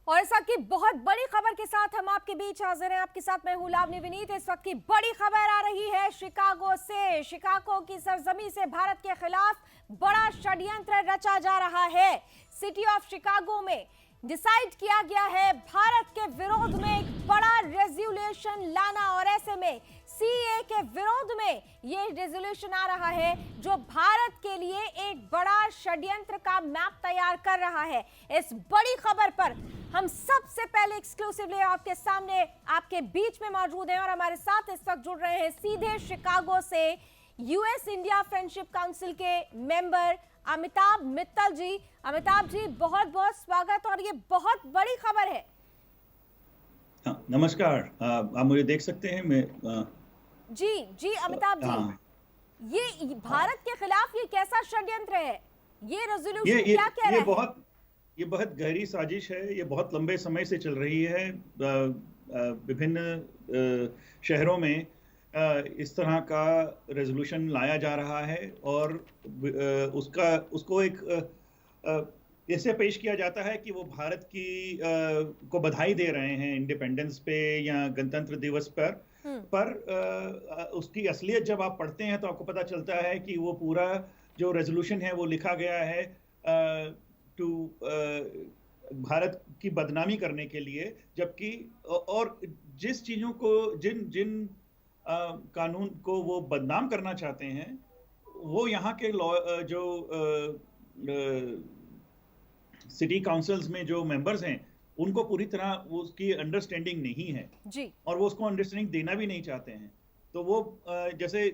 और इस वक्त की बहुत बड़ी खबर के साथ हम आपके बीच हाजिर हैं। आपके साथ मैं हूं लावनी विनीत। इस वक्त की बड़ी खबर आ रही है शिकागो से। शिकागो की सरजमी से भारत के खिलाफ बड़ा षड्यंत्र रचा जा रहा है। सिटी ऑफ शिकागो में डिसाइड किया गया है भारत के विरोध में एक बड़ा रेजोल्यूशन लाना, और ऐसे में सीए के विरोध में ये रेजोल्यूशन आ रहा है जो भारत के लिए एक बड़ा षड्यंत्र का मैप तैयार कर रहा है। इस बड़ी खबर पर हम सबसे पहले एक्सक्लूसिवली आपके सामने आपके बीच में मौजूद हैं और हमारे साथ इस वक्त जुड़ रहे हैं सीधे शिकागो से यूएस इंडिया फ्रेंडशिप काउंसिल के मेंबर अमिताभ मित्तल जी। अमिताभ जी, बहुत बहुत स्वागत। और ये बहुत बड़ी खबर है। हाँ, नमस्कार। आप मुझे देख सकते हैं? मैं जी जी अमिताभ जी, हाँ, ये भारत के खिलाफ ये कैसा षड्यंत्र है? ये रेजोल्यूशन ये क्या कह रहा है? ये बहुत गहरी साजिश है। ये बहुत लंबे समय से चल रही है। विभिन्न शहरों में इस तरह का रेजोल्यूशन लाया जा रहा है और उसको एक ऐसे पेश किया जाता है कि वो भारत की को बधाई दे रहे हैं इंडिपेंडेंस पे या गणतंत्र दिवस पर उसकी असलियत जब आप पढ़ते हैं तो आपको पता चलता है कि वो पूरा जो रेजोल्यूशन है वो लिखा गया है टू भारत की बदनामी करने के लिए, जबकि और जिस चीजों को जिन जिन कानून को वो बदनाम करना चाहते हैं वो यहाँ के लॉ जो सिटी काउंसिल्स में जो मेंबर्स हैं उनको पूरी तरह उसकी अंडरस्टैंडिंग नहीं है जी और वो उसको अंडरस्टैंडिंग देना भी नहीं चाहते हैं। तो वो जैसे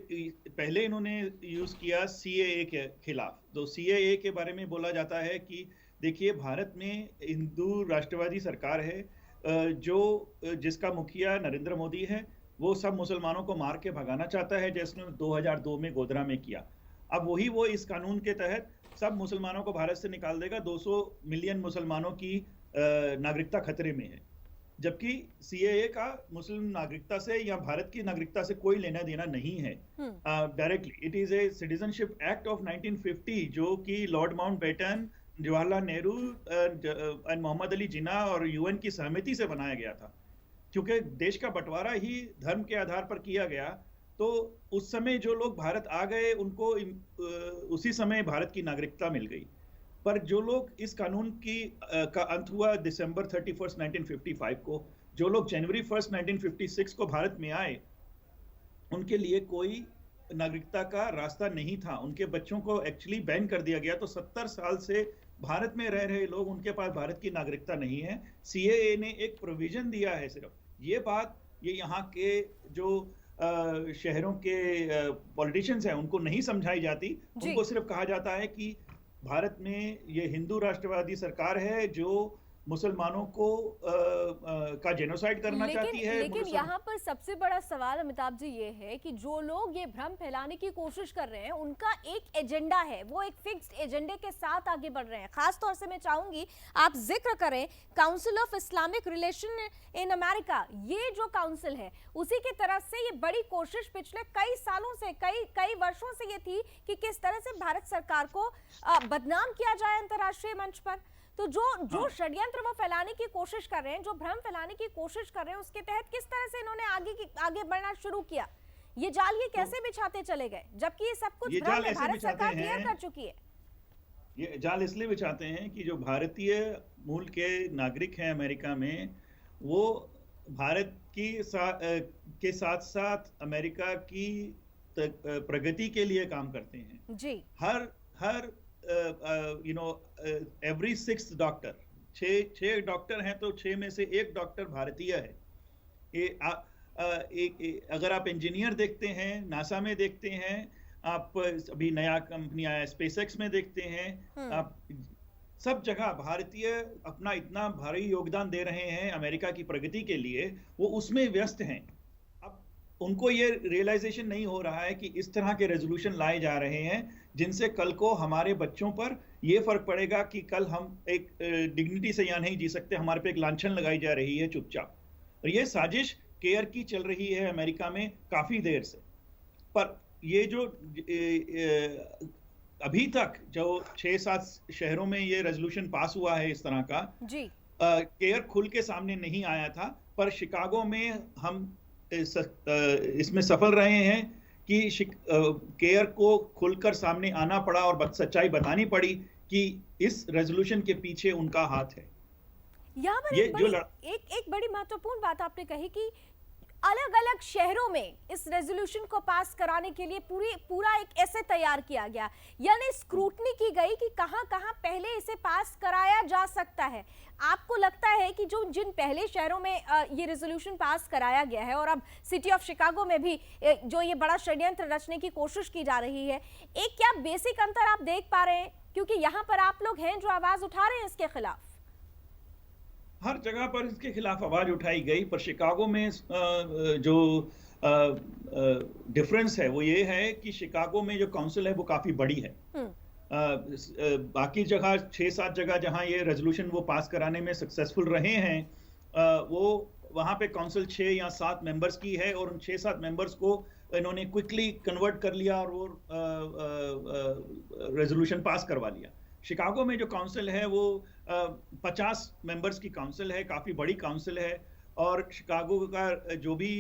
पहले इन्होंने यूज किया सीएए के खिलाफ। तो सीएए के बारे में बोला जाता है कि देखिए, भारत में हिंदू राष्ट्रवादी सरकार है जो जिसका मुखिया नरेंद्र मोदी है। वो सब मुसलमानों को मार के भगाना चाहता है, जैसे 2002 में गोधरा में किया। अब वो इस कानून के तहत सब मुसलमानों को भारत से निकाल देगा। 200 मिलियन मुसलमानों की नागरिकता खतरे में है, जबकि सीएए का मुस्लिम नागरिकता से या भारत की नागरिकता से कोई लेना देना नहीं है directly. It is a citizenship act of 1950 जो कि lord Mountbatten, Jawaharlal Nehru and Mohammad Ali Jinnah और यूएन की सहमति से बनाया गया था। क्योंकि देश का बंटवारा ही धर्म के आधार पर किया गया, तो उस समय जो लोग भारत आ गए उनको उसी समय भारत की नागरिकता मिल गई। पर जो लोग इस कानून का अंत हुआ दिसंबर 31, 1955 को, जो लोग जनवरी 1, 1956 को भारत में आए, उनके लिए कोई नागरिकता का रास्ता नहीं था। उनके बच्चों को एक्चुअली बैन कर दिया गया। तो 70 साल से भारत में रह रहे लोग, उनके पास भारत की नागरिकता नहीं है। सीएए ने एक प्रोविजन दिया है सिर्फ। ये बात ये यहाँ के जो शहरों के पॉलिटिशियंस हैं उनको नहीं समझाई जाती। उनको सिर्फ कहा जाता है कि भारत में ये हिंदू राष्ट्रवादी सरकार है जो मुसलमानों को का जेनोसाइड करना चाहती है। लेकिन यहाँ पर सबसे बड़ा सवाल अमिताभ जी ये है कि जो लोग ये भ्रम फैलाने की कोशिश कर रहे हैं उनका एक एजेंडा है, वो एक फिक्स्ड एजेंडे के साथ आगे बढ़ रहे हैं। खास तौर से मैं चाहूंगी आप जिक्र करें council of Islamic relation in America. ये जो काउंसिल है उसी की तरफ से ये बड़ी कोशिश पिछले कई सालों से, कई वर्षों से ये थी कि किस तरह से भारत सरकार को बदनाम किया जाए अंतर्राष्ट्रीय मंच पर। तो जो षड्यंत्र वो फैलाने की कोशिश कर रहे हैं, जो भ्रम फैलाने की कोशिश कर रहे हैं, उसके तहत किस तरह से इन्होंने आगे बढ़ना शुरू किया? ये जाल ये कैसे बिछाते चले गए, जबकि ये सब कुछ भ्रम है, भारत सरकार क्लियर कर चुकी है। ये जाल इसलिए बिछाते हैं कि जो भारतीय मूल के नागरिक हैं अमेरिका में, वो भारत के साथ साथ अमेरिका की प्रगति के लिए काम करते हैं। जी हर एवरी 6 डॉक्टर, छह डॉक्टर हैं तो 6 में से 1 डॉक्टर भारतीय है। अगर आप इंजीनियर देखते हैं, नासा में देखते हैं, आप अभी नया कंपनी आया स्पेसएक्स में देखते हैं, आप सब जगह भारतीय अपना इतना भारी योगदान दे रहे हैं अमेरिका की प्रगति के लिए, वो उसमें व्यस्त हैं। उनको ये रियलाइजेशन नहीं हो रहा है कि इस तरह के रेजोल्यूशन लाए जा रहे हैं जिनसे कल को हमारे बच्चों पर ये फर्क पड़ेगा कि कल हम एक डिग्निटी से यहाँ नहीं जी सकते, हमारे पे एक लांछन लगाई जा रही है चुपचाप। और ये साजिश केयर की चल रही है अमेरिका में काफी देर से। पर ये जो अभी तक जो 6-7 शहरों में ये रेजोल्यूशन पास हुआ है इस तरह का, जी केयर खुल के सामने नहीं आया था, पर शिकागो में हम इसमें सफल रहे हैं कि केयर को खुलकर सामने आना पड़ा और सच्चाई बतानी पड़ी कि इस रेजोल्यूशन के पीछे उनका हाथ है। यहाँ पर एक बड़ी महत्वपूर्ण बात आपने कही कि अलग अलग शहरों में इस रेजोल्यूशन को पास कराने के लिए पूरा एक ऐसे तैयार किया गया, यानी स्क्रूटनी की गई कि कहां कहां पहले इसे पास कराया जा सकता है। आपको लगता है कि जो जिन पहले शहरों में ये रेजोल्यूशन पास कराया गया है और अब सिटी ऑफ शिकागो में भी जो ये बड़ा षड्यंत्र रचने की कोशिश की जा रही है, एक क्या बेसिक अंतर आप देख पा रहे हैं? क्योंकि यहाँ पर आप लोग हैं जो आवाज उठा रहे हैं इसके खिलाफ। हर जगह पर इसके खिलाफ आवाज उठाई गई, पर शिकागो में जो डिफरेंस है वो ये है कि शिकागो में जो काउंसिल है वो काफी बड़ी है। बाकी जगह 6-7 जगह जहां ये रेजोल्यूशन वो पास कराने में सक्सेसफुल रहे हैं, वो वहां पे काउंसिल 6 या 7 मेंबर्स की है और उन 6-7 मेंबर्स को इन्होंने क्विकली कन्वर्ट कर लिया और वो रेजोल्यूशन पास करवा लिया। शिकागो में जो काउंसिल है वो 50 मेंबर्स की काउंसिल है, काफी बड़ी काउंसिल है, और शिकागो का जो भी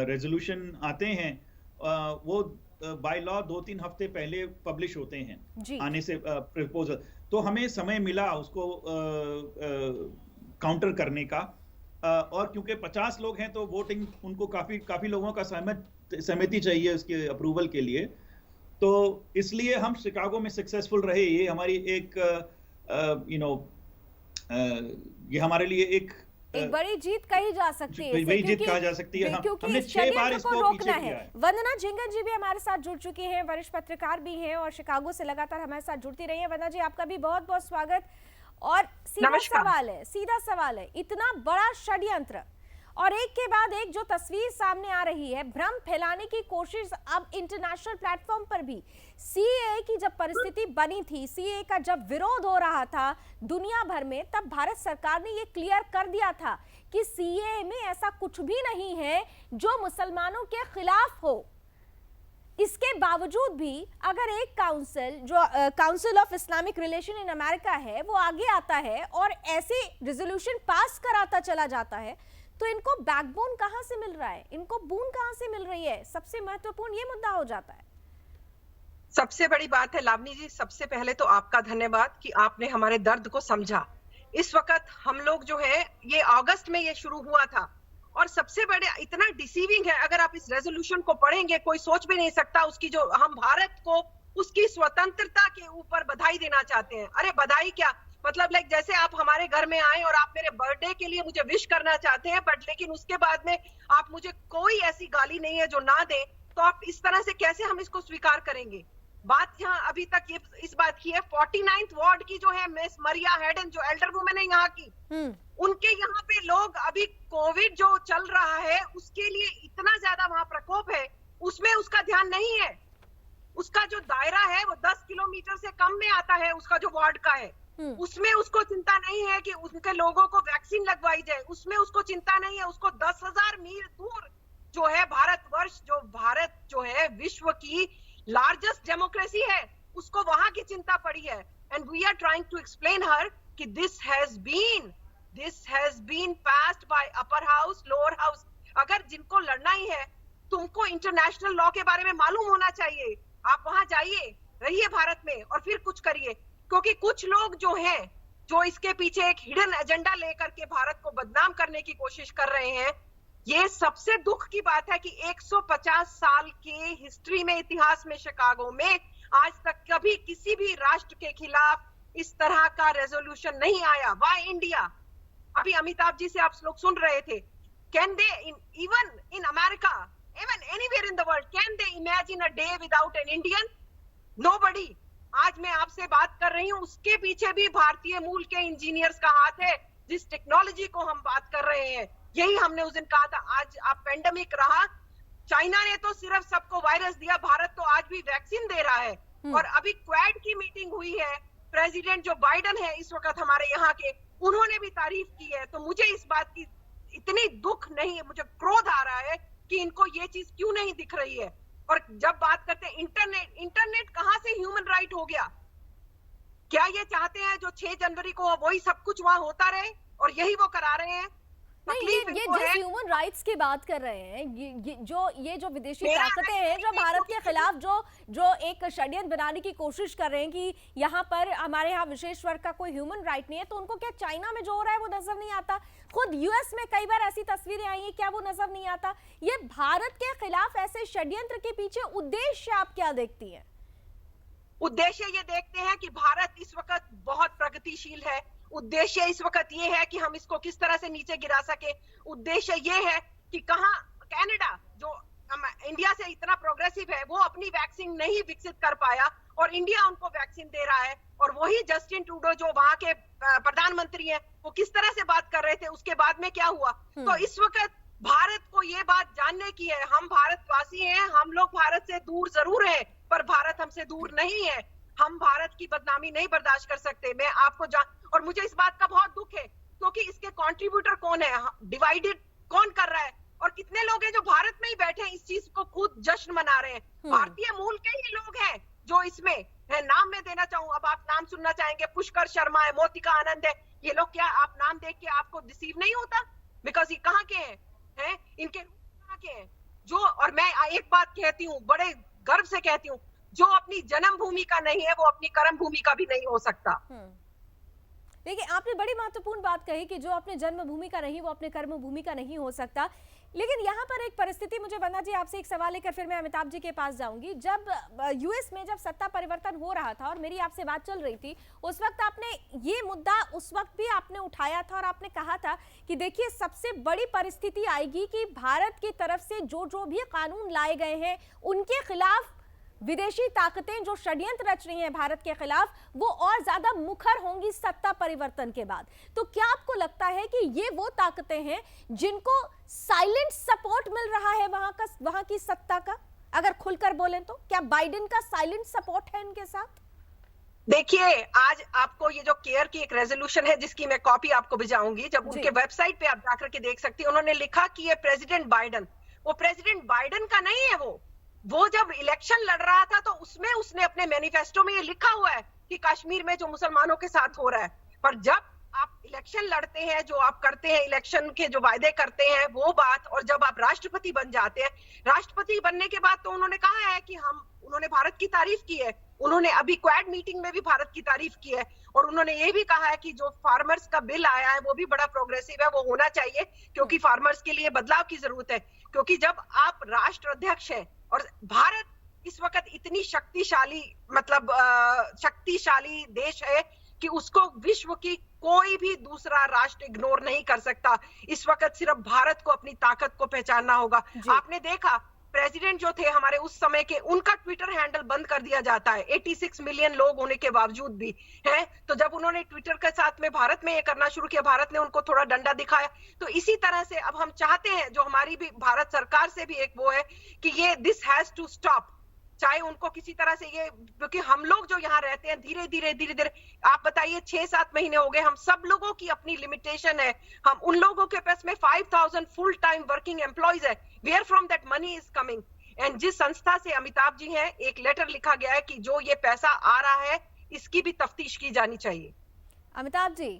रेजोल्यूशन आते हैं वो बाय लॉ 2-3 हफ्ते पहले पब्लिश होते हैं आने से प्रपोजल। तो हमें समय मिला उसको काउंटर करने का, और क्योंकि 50 लोग हैं तो वोटिंग उनको काफी लोगों का सहमति चाहिए उसके अप्रूवल के लिए, तो इसलिए हम शिकागो में सक्सेसफुल रहे। ये हमारी एक ये हमारे लिए एक बड़ी जीत कही जा सकती है, बड़ी जीत कहा जा सकती है। हमने 6 बार इसको रोकना है। वंदना झिंगन जी भी हमारे साथ जुड़ चुकी हैं, वरिष्ठ पत्रकार भी हैं और शिकागो से लगातार हमारे साथ जुड़ती रही हैं। वंदना जी, आपका भी बहुत बहुत स्वागत। और सीधा सवाल है, इतना बड़ा षड्यंत्र और एक के बाद एक जो तस्वीर सामने आ रही है, भ्रम फैलाने की कोशिश अब इंटरनेशनल प्लेटफॉर्म पर भी। सीएए की जब परिस्थिति बनी थी, सीएए का जब विरोध हो रहा था दुनिया भर में, तब भारत सरकार ने ये क्लियर कर दिया था कि सीएए में ऐसा कुछ भी नहीं है जो मुसलमानों के खिलाफ हो। इसके बावजूद भी अगर एक काउंसिल जो council of Islamic relation in America है वो आगे आता है और ऐसे रेजोल्यूशन पास कराता चला जाता है, तो इनको बैकबोन कहां से मिल रहा है, इनको बून कहां से मिल रही है? सबसे महत्वपूर्ण ये मुद्दा हो जाता है। सबसे बड़ी बात है लावनी जी, सबसे पहले तो आपका धन्यवाद कि आपने हमारे दर्द को समझा। इस वक्त हम लोग जो है, ये अगस्त में ये शुरू हुआ था और सबसे बड़े इतना डिसीविंग है, अगर आप इस रेजोल्यूशन को पढ़ेंगे कोई सोच भी नहीं सकता उसकी जो हम भारत को उसकी स्वतंत्रता के ऊपर बधाई देना चाहते हैं। अरे बधाई क्या, मतलब लाइक जैसे आप हमारे घर में आए और आप मेरे बर्थडे के लिए मुझे विश करना चाहते हैं, बट लेकिन उसके बाद में आप मुझे कोई ऐसी गाली नहीं है जो ना दे, तो आप इस तरह से कैसे हम इसको स्वीकार करेंगे? बात यहाँ अभी तक ये इस बात की है, 49th वार्ड की जो है मिस मरिया हेडन, जो एल्डर वुमेन है यहाँ की, उनके यहाँ पे लोग अभी कोविड जो चल रहा है उसके लिए इतना ज्यादा वहां प्रकोप है, उसमें उसका ध्यान नहीं है। उसका जो दायरा है वो 10 किलोमीटर से कम में आता है, उसका जो वार्ड का है, उसमें उसको चिंता नहीं है कि उनके लोगों को वैक्सीन लगवाई जाए, उसमें उसको चिंता नहीं है। उसको 10,000 मील दूर जो है भारतवर्ष, जो भारत जो है विश्व की लार्जेस्ट डेमोक्रेसी है, उसको वहां की चिंता पड़ी है। And we are trying to explain her कि this has been passed by upper house, lower house. अगर जिनको लड़ना ही है, तुमको इंटरनेशनल लॉ के बारे में मालूम होना चाहिए। आप वहां जाइए, रहिए भारत में और फिर कुछ करिए, क्योंकि कुछ लोग जो हैं जो इसके पीछे एक हिडन एजेंडा लेकर के भारत को बदनाम करने की कोशिश कर रहे हैं। ये सबसे दुख की बात है कि 150 साल के हिस्ट्री में, इतिहास में, शिकागो में आज तक कभी किसी भी राष्ट्र के खिलाफ इस तरह का रेजोल्यूशन नहीं आया। Why India? अभी अमिताभ जी से आप लोग सुन रहे थे, can they even in America, even anywhere in the world, can they imagine a day without an Indian? Nobody. आज मैं आपसे बात कर रही हूँ, उसके पीछे भी भारतीय मूल के इंजीनियर्स का हाथ है। जिस टेक्नोलॉजी को हम बात कर रहे हैं, यही हमने उस दिन कहा था। आज आप पेंडेमिक रहा, चाइना ने तो सिर्फ सबको वायरस दिया, भारत तो आज भी वैक्सीन दे रहा है। और अभी क्वाड की मीटिंग हुई है, प्रेसिडेंट जो बाइडेन है इस वक्त हमारे यहाँ के, उन्होंने भी तारीफ की है। तो मुझे इस बात की इतनी दुख नहीं है, मुझे क्रोध आ रहा है कि इनको ये चीज क्यों नहीं दिख रही है। और जब बात करते हैं इंटरनेट, इंटरनेट कहां से ह्यूमन राइट हो गया? क्या ये चाहते हैं जो 6 जनवरी को वही सब कुछ वहां होता रहे और यही वो करा रहे हैं? नहीं, ये जिस ह्यूमन राइट्स की बात कर रहे हैं, ये जो विदेशी ताकतें हैं जो भारत के खिलाफ जो एक षड्यंत्र बनाने की कोशिश कर रहे हैं कि यहाँ पर हमारे यहाँ विशेष वर्ग का कोई ह्यूमन राइट नहीं है, तो उनको क्या चाइना में जो हो रहा है वो नजर नहीं आता? खुद यूएस में कई बार ऐसी तस्वीरें आई हैं, क्या वो नजर नहीं आता? ये भारत के खिलाफ ऐसे षड्यंत्र के पीछे उद्देश्य आप क्या देखती हैं? उद्देश्य ये देखते हैं कि भारत इस वक्त बहुत प्रगतिशील है। उद्देश्य इस वक्त ये है कि हम इसको किस तरह से नीचे गिरा सके। उद्देश्य ये है कि कहां कनाडा जो इंडिया से इतना प्रोग्रेसिव है वो अपनी वैक्सीन नहीं विकसित कर पाया और इंडिया उनको वैक्सीन दे रहा है। और वही जस्टिन ट्रूडो जो वहां के प्रधानमंत्री हैं वो किस तरह से बात कर रहे थे, उसके बाद में क्या हुआ। तो इस वक्त भारत को ये बात जानने की है। हम भारतवासी हैं, हम लोग भारत से दूर जरूर हैं पर भारत हमसे दूर नहीं है। हम भारत की बदनामी नहीं बर्दाश्त कर सकते। मैं आपको और मुझे इस बात का बहुत दुख है क्योंकि इसके कंट्रीब्यूटर कौन है, डिवाइडेड कौन कर रहा है और कितने लोग हैं जो भारत में ही बैठे हैं इस चीज को खुद जश्न मना रहे हैं। भारतीय मूल के ही लोग हैं जो इसमें है। नाम मैं देना चाहूँ, अब आप नाम सुनना चाहेंगे, पुष्कर शर्मा है, मोतिका आनंद है। ये लोग क्या आप नाम देख के आपको डिसीव नहीं होता? बिकॉज ये कहाँ के हैं, इनके कहाँ के हैं जो। और मैं एक बात कहती हूँ, बड़े गर्व से कहती हूँ, जो अपनी जन्म भूमि का नहीं है वो अपनी कर्म भूमि का भी नहीं हो सकता। देखिए, आपने बड़ी महत्वपूर्ण बात कही कि जो अपने जन्मभूमि का नहीं वो अपने कर्म भूमि का नहीं हो सकता। लेकिन यहाँ पर एक परिस्थिति, मुझे वंदना जी आपसे एक सवाल लेकर फिर मैं अमिताभ जी के पास जाऊंगी। जब यूएस में जब सत्ता परिवर्तन हो रहा था और मेरी आपसे बात चल रही थी, उस वक्त आपने ये मुद्दा उस वक्त भी आपने उठाया था और आपने कहा था कि देखिए सबसे बड़ी परिस्थिति आएगी कि भारत की तरफ से जो भी कानून लाए गए हैं उनके खिलाफ विदेशी ताकतें जो षड्यंत्र रच रही हैं भारत के खिलाफ वो और ज्यादा मुखर होंगी सत्ता परिवर्तन के बाद। तो क्या आपको लगता है कि ये वो ताकतें हैं जिनको साइलेंट सपोर्ट मिल रहा है वहां की सत्ता का? अगर खुलकर बोलें तो क्या बाइडेन का साइलेंट सपोर्ट है इनके साथ? देखिए, आज आपको ये जो केयर की एक रेजोल्यूशन है जिसकी मैं कॉपी आपको भिजाऊंगी, जब उनके वेबसाइट पे आप जाकर के देख सकती हैं, उन्होंने लिखा कि ये प्रेसिडेंट बाइडेन, वो प्रेसिडेंट बाइडेन का नहीं है। वो जब इलेक्शन लड़ रहा था तो उसमें उसने अपने मैनिफेस्टो में ये लिखा हुआ है कि कश्मीर में जो मुसलमानों के साथ हो रहा है। पर जब आप इलेक्शन लड़ते हैं, जो आप करते हैं, इलेक्शन के जो वायदे करते हैं वो बात, और जब आप राष्ट्रपति बन जाते हैं, राष्ट्रपति बनने के बाद तो उन्होंने कहा है कि उन्होंने भारत की तारीफ की है। उन्होंने अभी क्वाड मीटिंग में भी भारत की तारीफ की है और उन्होंने ये भी कहा है कि जो फार्मर्स का बिल आया है वो भी बड़ा प्रोग्रेसिव है, वो होना चाहिए क्योंकि फार्मर्स के लिए बदलाव की जरूरत है। क्योंकि जब आप राष्ट्र अध्यक्ष हैं और भारत इस वक्त इतनी शक्तिशाली शक्तिशाली देश है कि उसको विश्व की कोई भी दूसरा राष्ट्र इग्नोर नहीं कर सकता। इस वक्त सिर्फ भारत को अपनी ताकत को पहचानना होगा। आपने देखा प्रेसिडेंट जो थे हमारे उस समय के, उनका ट्विटर हैंडल बंद कर दिया जाता है 86 मिलियन लोग होने के बावजूद भी है। तो जब उन्होंने ट्विटर के साथ में भारत में ये करना शुरू किया, भारत ने उनको थोड़ा डंडा दिखाया। तो इसी तरह से अब हम चाहते हैं, जो हमारी भी भारत सरकार से भी एक वो है कि ये दिस हैज टू स्टॉप, चाहे उनको किसी तरह से ये, क्योंकि हम लोग जो यहाँ रहते हैं धीरे धीरे आप बताइए 6-7 महीने हो गए, हम सब लोगों की अपनी लिमिटेशन है। हम उन लोगों के पास में 5000 फुल टाइम वर्किंग एम्प्लॉइज है, where from that money is coming. And जिस संस्था से अमिताभ जी हैं, एक लेटर लिखा गया है कि जो ये पैसा आ रहा है इसकी भी तफ्तीश की जानी चाहिए। अमिताभ जी,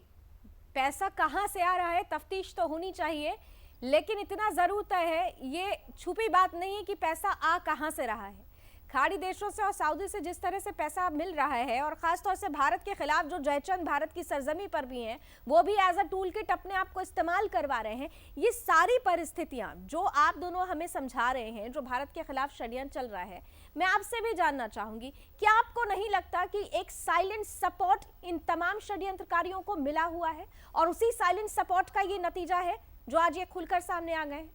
पैसा कहाँ से आ रहा है तफ्तीश तो होनी चाहिए, लेकिन इतना जरूर तय है, ये छुपी बात नहीं है कि पैसा आ कहाँ से रहा है। खाड़ी देशों से और सऊदी से जिस तरह से पैसा मिल रहा है और खासतौर से भारत के खिलाफ जो जयचंद भारत की सरजमी पर भी हैं, वो भी एज अ टूल किट अपने आप को इस्तेमाल करवा रहे हैं। ये सारी परिस्थितियां जो आप दोनों हमें समझा रहे हैं, जो भारत के खिलाफ षड्यंत्र चल रहा है, मैं आपसे भी जानना चाहूंगी, क्या आपको नहीं लगता कि एक साइलेंट सपोर्ट इन तमाम षड्यंत्रकारियों को मिला हुआ है और उसी साइलेंट सपोर्ट का ये नतीजा है जो आज ये खुलकर सामने आ गए?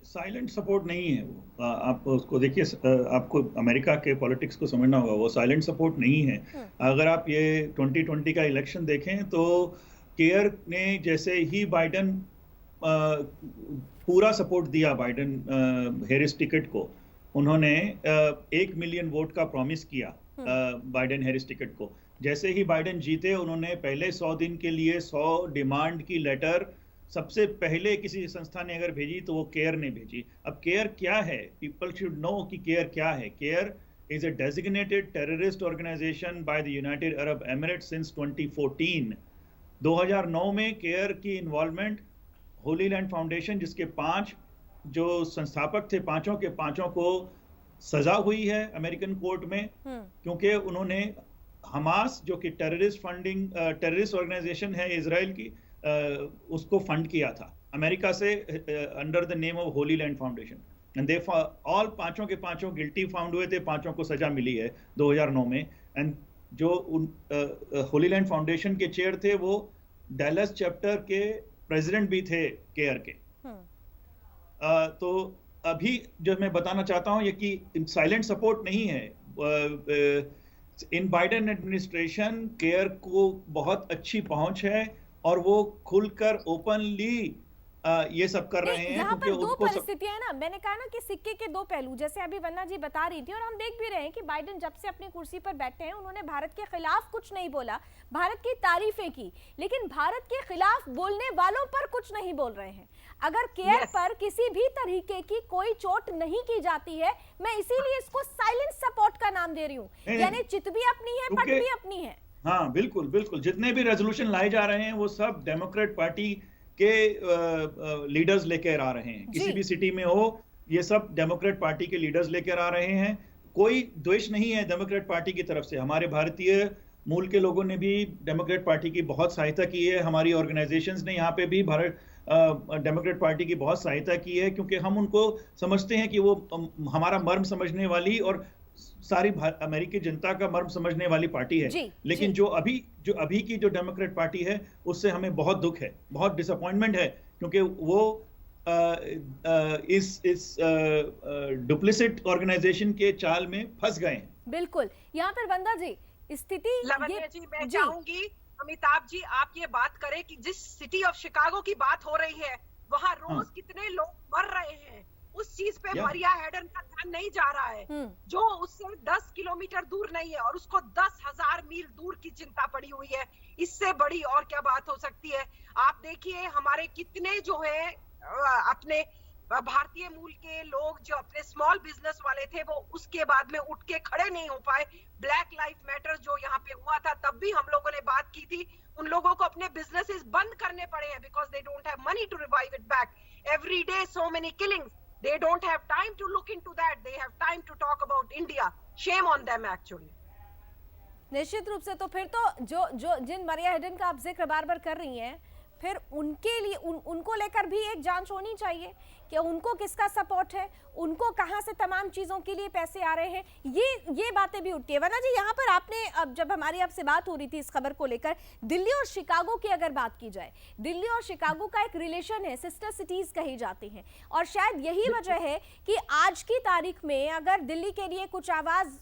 साइलेंट सपोर्ट नहीं है वो। आप उसको देखिए, आपको अमेरिका के पॉलिटिक्स को समझना होगा, वो साइलेंट सपोर्ट नहीं है। अगर आप ये 2020 का इलेक्शन देखें तो केयर ने जैसे ही बाइडेन पूरा सपोर्ट दिया, बाइडेन हैरिस टिकट को, उन्होंने 1 मिलियन वोट का प्रॉमिस किया बाइडेन हैरिस टिकट को। जैसे ही बाइडेन जीते, उन्होंने पहले 100 दिन के लिए 100 डिमांड की लेटर सबसे पहले किसी संस्था ने अगर भेजी तो वो केयर ने भेजी। अब केयर क्या है, पीपल शुड नो कि केयर क्या है। Care is a designated terrorist organization by the United Arab Emirates since 2014. 2009 में केयर की इन्वॉल्वमेंट होली लैंड फाउंडेशन, जिसके 5 जो संस्थापक थे, पांचों के पांचों को सजा हुई है अमेरिकन कोर्ट में, क्योंकि उन्होंने हमास जो कि टेररिस्ट ऑर्गेनाइजेशन है इजराइल की, उसको फंड किया था अमेरिका से under the name of Holi land foundation. And they all पांचों के पांचों गिल्टी फाउंड हुए थे, पांचों को सजा मिली है 2009 में। एंड जो होली लैंड फाउंडेशन के चेयर थे वो डैलस चैप्टर के प्रेसिडेंट भी थे केयर के। तो अभी जो मैं बताना चाहता हूं ये कि साइलेंट सपोर्ट नहीं है। इन बाइडेन एडमिनिस्ट्रेशन केयर को बहुत अच्छी पहुंच है और वो खुलकर ओपनली ये सब कर रहे हैं। यहाँ पर दो परिस्थितियां है ना, मैंने कहा ना कि सिक्के के दो पहलू, जैसे अभी वंदना जी बता रही थी और हम देख भी रहे हैं कि बाइडेन जब से अपनी कुर्सी पर बैठे हैं उन्होंने भारत के खिलाफ कुछ नहीं बोला, भारत की तारीफें की, लेकिन भारत के खिलाफ बोलने वालों पर कुछ नहीं बोल रहे हैं। अगर केयर पर किसी भी तरीके की कोई चोट नहीं की जाती है, मैं इसीलिए इसको साइलेंट सपोर्ट का नाम दे रही हूँ, यानी चित भी अपनी है, पट भी अपनी है। हाँ बिल्कुल बिल्कुल, जितने भी रेजोल्यूशन लाए जा रहे हैं वो सब डेमोक्रेट पार्टी के लीडर्स लेकर आ रहे हैं। किसी भी सिटी में हो, ये सब डेमोक्रेट पार्टी के लीडर्स लेकर आ रहे हैं। कोई द्वेष नहीं है डेमोक्रेट पार्टी की तरफ से। हमारे भारतीय मूल के लोगों ने भी डेमोक्रेट पार्टी की बहुत सहायता की है, हमारी ऑर्गेनाइजेशंस ने यहाँ पे भी डेमोक्रेट पार्टी की बहुत सहायता की है, क्योंकि हम उनको समझते हैं कि वो हमारा मर्म समझने वाली और सारी अमेरिकी जनता का मर्म समझने वाली पार्टी है। लेकिन जो अभी की जो डेमोक्रेट पार्टी है उससे हमें बहुत दुख है, बहुत डिसअपॉइंटमेंट है, क्योंकि वो इस डुप्लिसिट ऑर्गेनाइजेशन के चाल में फंस गए हैं। बिल्कुल। यहाँ पर वंदना जी स्थिति लावण्या जी, मैं चाहूंगी अमिताभ जी आप ये बात करें कि जिस सिटी ऑफ शिकागो की बात हो रही है वहाँ रोज कितने लोग मर रहे हैं, उस चीज पे मरिया हेडन का ध्यान नहीं जा रहा है, जो उससे 10 किलोमीटर दूर नहीं है और उसको 10,000 मील दूर की चिंता पड़ी हुई है। इससे बड़ी और क्या बात हो सकती है। आप देखिए हमारे कितने जो है अपने भारतीय मूल के लोग जो अपने स्मॉल बिजनेस वाले थे वो उसके बाद में उठ के खड़े नहीं हो पाए। ब्लैक लाइफ मैटर जो यहाँ पे हुआ था तब भी हम लोगों ने बात की थी, उन लोगों को अपने बिजनेसेस बंद करने पड़े हैं because they don't have money to revive it back. Every day so many killings, they don't have time to look into that, they have time to talk about India. Shame on them actually. निश्चित रूप से। तो फिर तो जिन मरिया Hayden का आप जिक्र बार बार कर रही हैं, फिर उनके लिए उनको लेकर भी एक जांच होनी चाहिए कि उनको किसका सपोर्ट है, उनको कहां से तमाम चीजों के लिए पैसे आ रहे हैं, ये बातें भी उठती है। वरना जी यहाँ पर आपने, अब जब हमारी आपसे बात हो रही थी इस खबर को लेकर, दिल्ली और शिकागो की अगर बात की जाए, दिल्ली और शिकागो का एक रिलेशन है, सिस्टर सिटीज कही जाती हैं, और शायद यही वजह है कि आज की तारीख में अगर दिल्ली के लिए कुछ आवाज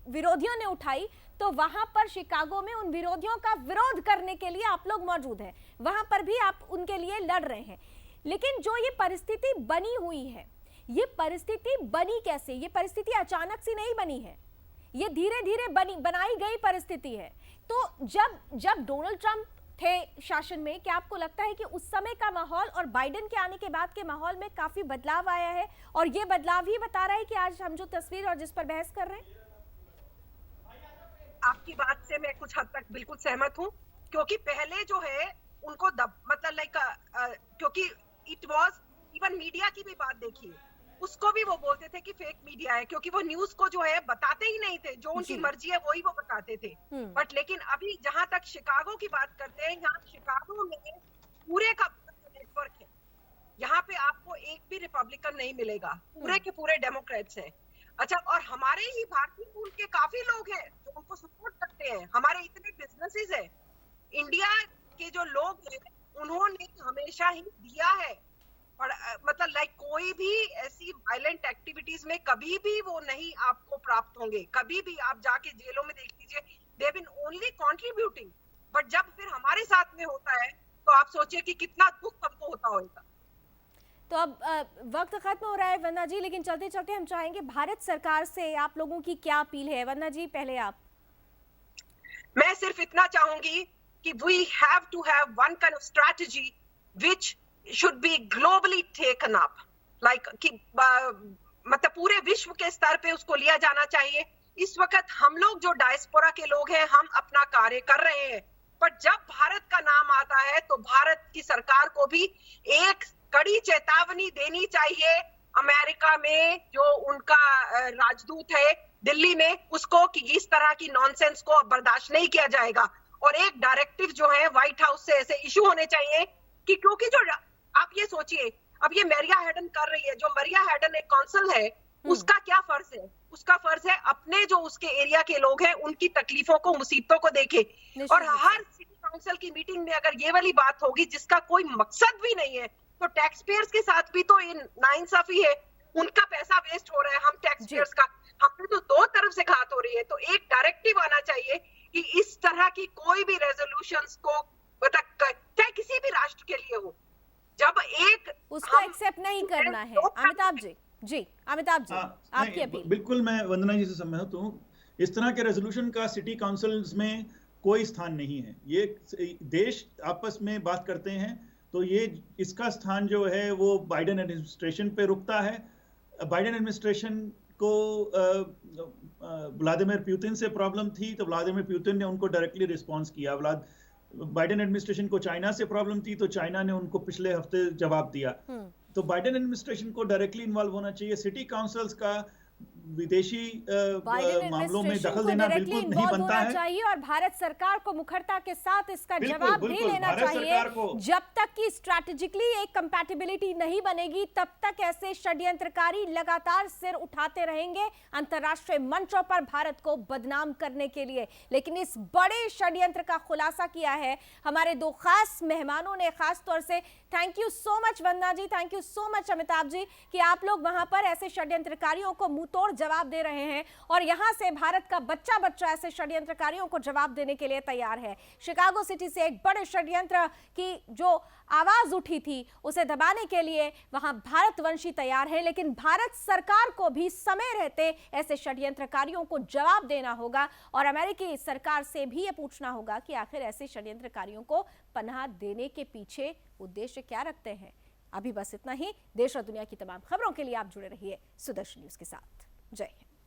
विरोधियों ने उठाई तो वहां पर शिकागो में उन विरोधियों का विरोध करने के लिए आप लोग मौजूद हैं, वहां पर भी आप उनके लिए लड़ रहे हैं। लेकिन जो ये परिस्थिति बनी हुई है, ये परिस्थिति बनी कैसे? ये परिस्थिति अचानक से नहीं बनी है, ये धीरे धीरे बनाई गई परिस्थिति है। तो जब डोनाल्ड ट्रंप थे शासन में, क्या आपको लगता है कि उस समय का माहौल और बाइडेन के आने के बाद के माहौल में काफी बदलाव आया है, और ये बदलाव ही बता रहा है कि आज हम जो तस्वीर और जिस पर बहस कर रहे हैं? आपकी बात से मैं कुछ हद तक बिल्कुल सहमत हूँ, क्योंकि पहले जो है उनको मतलब लाइक क्योंकि इट वाज इवन मीडिया की भी बात देखिए, उसको भी वो बोलते थे कि फेक मीडिया है, क्योंकि वो न्यूज को जो है बताते ही नहीं थे, जो उनकी मर्जी है वही वो बताते थे। बट लेकिन अभी जहां तक शिकागो की बात करते हैं, यहाँ शिकागो में पूरे का नेटवर्क है, यहाँ पे आपको एक भी रिपब्लिकन नहीं मिलेगा, पूरे के पूरे डेमोक्रेट्स हैं। अच्छा, और हमारे ही भारतीय मूल के काफी लोग हैं जो उनको सपोर्ट करते हैं, हमारे इतने बिजनेसेस है, इंडिया के जो लोग हैं उन्होंने हमेशा ही दिया है, और मतलब लाइक कोई भी ऐसी वायलेंट एक्टिविटीज में कभी भी वो नहीं आपको प्राप्त होंगे, कभी भी आप जाके जेलों में देख लीजिए, they have been only contributing. But जब फिर हमारे साथ में होता है तो आप सोचिए कि कितना दुख सबको होता होगा। तो अब वक्त खत्म हो रहा है वंदना जी, लेकिन चलते चलते हम चाहेंगे भारत सरकार से आप लोगों की क्या अपील है? वंदना जी पहले आप। मैं सिर्फ इतना चाहूंगी कि we have to have one kind of strategy which should be globally taken up, like कि मतलब पूरे विश्व के स्तर पे उसको लिया जाना चाहिए। इस वक्त हम लोग जो डायस्पोरा के लोग हैं, हम अपना कार्य कर रहे हैं, पर जब भारत का नाम आता है तो भारत की सरकार को भी एक कड़ी चेतावनी देनी चाहिए अमेरिका में जो उनका राजदूत है दिल्ली में, उसको कि इस तरह की नॉनसेंस को अब बर्दाश्त नहीं किया जाएगा। और एक डायरेक्टिव जो है व्हाइट हाउस से ऐसे इशू होने चाहिए कि क्योंकि जो आप ये सोचिए, अब ये मरिया हैडन कर रही है, जो मरिया हैडन एक कौंसल है, उसका क्या फर्ज है? उसका फर्ज है अपने जो उसके एरिया के लोग हैं उनकी तकलीफों को, मुसीबतों को देखे। और हर सिटी काउंसिल की मीटिंग में अगर ये वाली बात होगी जिसका कोई मकसद भी नहीं है, तो टैक्स पेयर्स के साथ भी तो नाइंसाफी है, उनका पैसा वेस्ट हो रहा है, हम टैक्स पेयर्स का, हमने तो दो तरफ से घात हो रही है। तो एक डायरेक्टिव आना चाहिए कि इस तरह की कोई भी रेजोल्यूशंस को चाहे किसी भी राष्ट्र के लिए हो, जब एक उसको एक्सेप्ट नहीं करना है। अमिताभ जी, अमिताभ जी, आपकी अपील। बिल्कुल, मैं वंदना जी से सहमत हूँ। इस तरह के रेजोल्यूशन का सिटी काउंसिल्स में कोई स्थान नहीं है। ये देश आपस में बात करते हैं, तो ये इसका स्थान जो है वो बाइडेन एडमिनिस्ट्रेशन पे रुकता है। बाइडेन एडमिनिस्ट्रेशन को व्लादिमीर पुतिन से प्रॉब्लम थी, तो व्लादिमीर पुतिन ने उनको डायरेक्टली रिस्पॉन्स किया। बाइडेन एडमिनिस्ट्रेशन को चाइना से प्रॉब्लम थी, तो चाइना ने उनको पिछले हफ्ते जवाब दिया। तो बाइडेन एडमिनिस्ट्रेशन को डायरेक्टली इन्वॉल्व होना चाहिए। सिटी काउंसिल्स का विदेशी मामलों में दखल देना बिल्कुल नहीं बनता है चाहिए और भारत सरकार को मुखरता के साथ इसका जवाब दे लेना चाहिए। जब तक कि स्ट्रैटेजिकली एक कंपैटिबिलिटी नहीं बनेगी, तब तक ऐसे षड्यंत्रकारी लगातार सिर उठाते रहेंगे अंतर्राष्ट्रीय मंचों पर भारत को बदनाम करने के लिए। लेकिन इस बड़े षड्यंत्र का खुलासा किया है हमारे दो खास मेहमानों ने। खास तौर से thank you so much Vandana ji, thank you so much Amitabh ji कि आप लोग वहां पर ऐसे षड्यंत्रकारियों को मुंहतोड़ जवाब दे रहे हैं और यहां से भारत का बच्चा बच्चा ऐसे षड्यंत्रकारियों को जवाब देने के लिए तैयार है। शिकागो सिटी से एक बड़े षड्यंत्र की जो आवाज उठी थी उसे दबाने के लिए वहां भारतवंशी तैयार है, लेकिन भारत सरकार को भी समय रहते ऐसे षड्यंत्रकारियों को जवाब देना होगा और अमेरिकी सरकार से भी यह पूछना होगा कि आखिर ऐसे षड्यंत्रकारियों को पनाह देने के पीछे उद्देश्य क्या रखते हैं। अभी बस इतना ही। देश और दुनिया की तमाम खबरों के लिए आप जुड़े रहिए सुदर्शन न्यूज के साथ। जय हिंद।